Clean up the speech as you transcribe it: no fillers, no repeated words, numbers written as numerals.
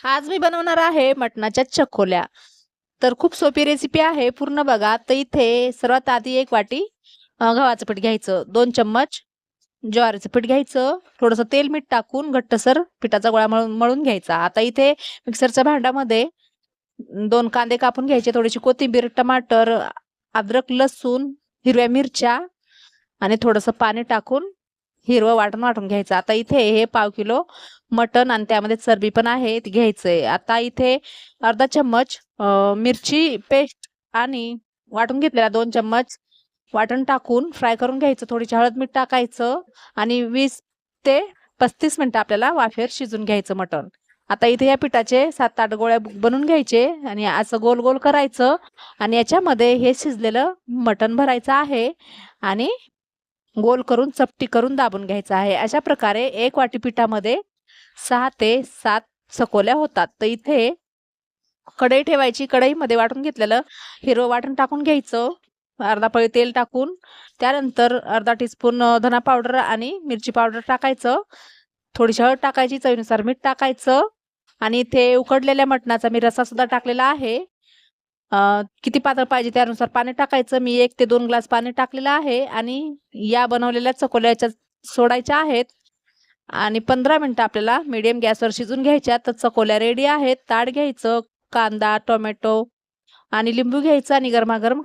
आज मी बनवणार आहे मटणाच्या चकोल्या. तर खूप सोपी रेसिपी आहे, पूर्ण बघा. तर इथे सर्वात आधी एक वाटी गव्हाचं पीठ घ्यायचं, 2 चम्मच ज्वारीचं पीठ घ्यायचं, थोडंसं तेल मीठ टाकून घट्टसर पिठाचा गोळा मळून मळून घ्यायचा. आता इथे मिक्सरच्या भांड्यामध्ये 2 कांदे कापून घ्यायचे, थोडीशी कोथिंबीर, टमाटर, अद्रक, लसूण, हिरव्या मिरच्या आणि थोडंसं पाणी टाकून हिरवं वाटण वाटून घ्यायचं. आता इथे हे पाव किलो मटण आणि त्यामध्ये चरबी पण आहे, ते घ्यायचंय. आता इथे अर्धा चम्मच मिरची पेस्ट आणि वाटून घेतलेला 2 चम्मच वाटण टाकून फ्राय करून घ्यायचं. थोडीशी हळद मीठ टाकायचं आणि 20 ते 35 मिनिटं आपल्याला वाफेवर शिजून घ्यायचं मटण. आता इथे या पिठाचे 7-8 गोळ्या बनवून घ्यायचे आणि असं गोल गोल करायचं आणि याच्यामध्ये हे शिजलेलं मटण भरायचं आहे आणि गोल करून चपटी करून दाबून घ्यायचं आहे. अशा प्रकारे 1 वाटी पिठामध्ये 6 ते 7 चकोल्या होतात. तर इथे कढई ठेवायची. कढईमध्ये वाटून घेतलेलं हिरवं वाटण टाकून घ्यायचं. अर्धा पळी तेल टाकून त्यानंतर अर्धा टीस्पून धना पावडर आणि मिरची पावडर टाकायचं. थोडीशी हळद टाकायची, चवीनुसार मीठ टाकायचं आणि इथे उकडलेल्या मटणाचा मी रस्सा सुद्धा टाकलेला आहे. किती पातळ पाहिजे त्यानुसार पाणी टाकायचं. मी 1 ते 2 ग्लास पाणी टाकलेलं आहे आणि या बनवलेल्या चकोल्या याच्यात सोडायच्या आहेत आणि 15 मिनिटं आपल्याला मीडियम गॅसवर शिजून घ्यायच्या. तर चकोल्या रेडी आहेत. ताट घ्यायचं, कांदा, टोमॅटो आणि लिंबू घ्यायचं आणि गरमागरम